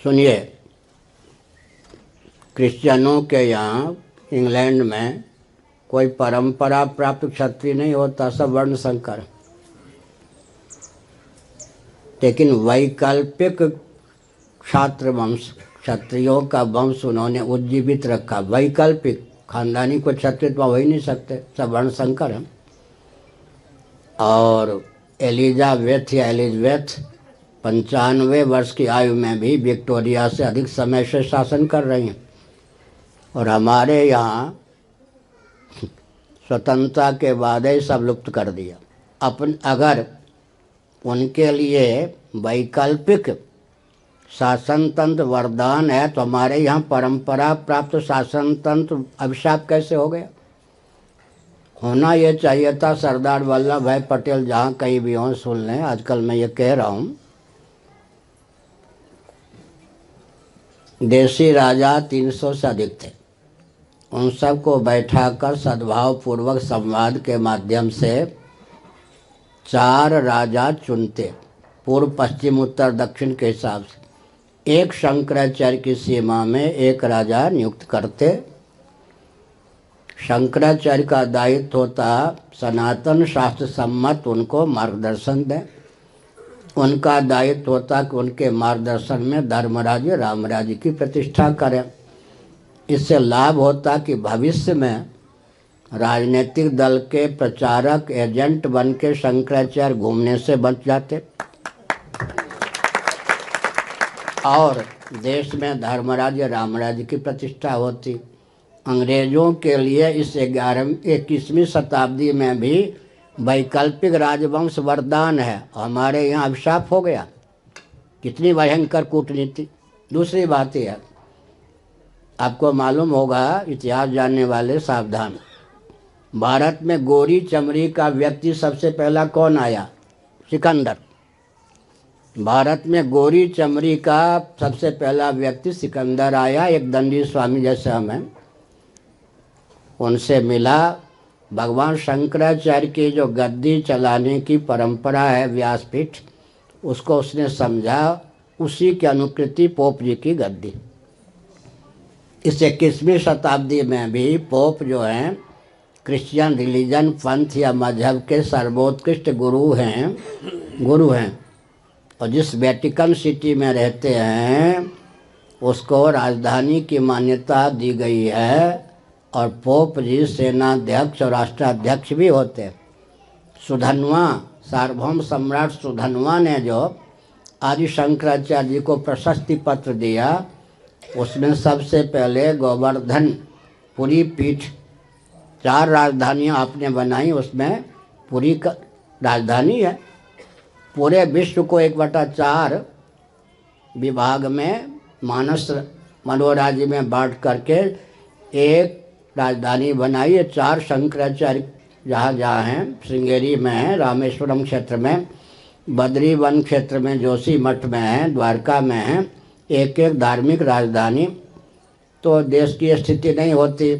सुनिए, क्रिश्चियनों के यहाँ इंग्लैंड में कोई परंपरा प्राप्त क्षत्रिय नहीं होता, सब वर्ण संकर। लेकिन वैकल्पिक क्षात्र वंश, क्षत्रियों का वंश उन्होंने उज्जीवित रखा। वैकल्पिक, खानदानी को क्षत्रिय तो हो ही नहीं सकते, सब वर्ण संकर हैं। और एलिजाबेथ 95 वर्ष की आयु में भी विक्टोरिया से अधिक समय से शासन कर रही हैं। और हमारे यहाँ स्वतंत्रता के बाद ही सब लुप्त कर दिया। अगर उनके लिए वैकल्पिक शासन तंत्र वरदान है तो हमारे यहाँ परंपरा प्राप्त शासन तंत्र अभिशाप कैसे हो गया? होना ये चाहिए था। सरदार वल्लभ भाई पटेल जहाँ कहीं भी हों सुन लें, आजकल मैं ये कह रहा हूँ, देशी राजा 300 से अधिक थे। उन सबको बैठाकर सद्भावपूर्वक संवाद के माध्यम से 4 राजा चुनते, पूर्व पश्चिम उत्तर दक्षिण के हिसाब से। एक शंकराचार्य की सीमा में एक राजा नियुक्त करते। शंकराचार्य का दायित्व होता सनातन शास्त्र सम्मत उनको मार्गदर्शन दें। उनका दायित्व होता कि उनके मार्गदर्शन में धर्मराज्य रामराज्य की प्रतिष्ठा करें। इससे लाभ होता कि भविष्य में राजनीतिक दल के प्रचारक एजेंट बन के शंकराचार्य घूमने से बच जाते और देश में धर्मराज्य रामराज्य की प्रतिष्ठा होती। अंग्रेजों के लिए इस 21वीं शताब्दी में भी वैकल्पिक राजवंश वरदान है, हमारे यहाँ अभिशाप हो गया। कितनी भयंकर कूटनीति। दूसरी बात यह है, आपको मालूम होगा, इतिहास जानने वाले सावधान, भारत में गोरी चमड़ी का व्यक्ति सबसे पहला कौन आया? सिकंदर। भारत में गोरी चमड़ी का सबसे पहला व्यक्ति सिकंदर आया, एक दंडी स्वामी जैसे हमें। उनसे मिला। भगवान शंकराचार्य की जो गद्दी चलाने की परंपरा है, व्यासपीठ, उसको उसने समझा। उसी की अनुकृति पोप जी की गद्दी। इस 21वीं शताब्दी में भी पोप जो हैं क्रिश्चियन रिलीजन पंथ या मजहब के सर्वोत्कृष्ट गुरु हैं और जिस वेटिकन सिटी में रहते हैं उसको राजधानी की मान्यता दी गई है और पोप जी सेनाध्यक्ष और राष्ट्राध्यक्ष भी होते हैं। सुधन्वा, सार्वभौम सम्राट सुधन्वा ने जो आदि शंकराचार्य जी को प्रशस्ति पत्र दिया, उसमें सबसे पहले गोवर्धन पुरी पीठ, 4 राजधानियाँ आपने बनाई, उसमें पुरी का राजधानी है। पूरे विश्व को 1/4 विभाग में मानस मनोराज्य में बांट करके एक राजधानी बनाई है। 4 शंकराचार्य जहाँ हैं, श्रृंगेरी में है, रामेश्वरम क्षेत्र में, बद्री वन क्षेत्र में, जोशी मठ में है, द्वारका में है, एक एक धार्मिक राजधानी। तो देश की स्थिति नहीं होती।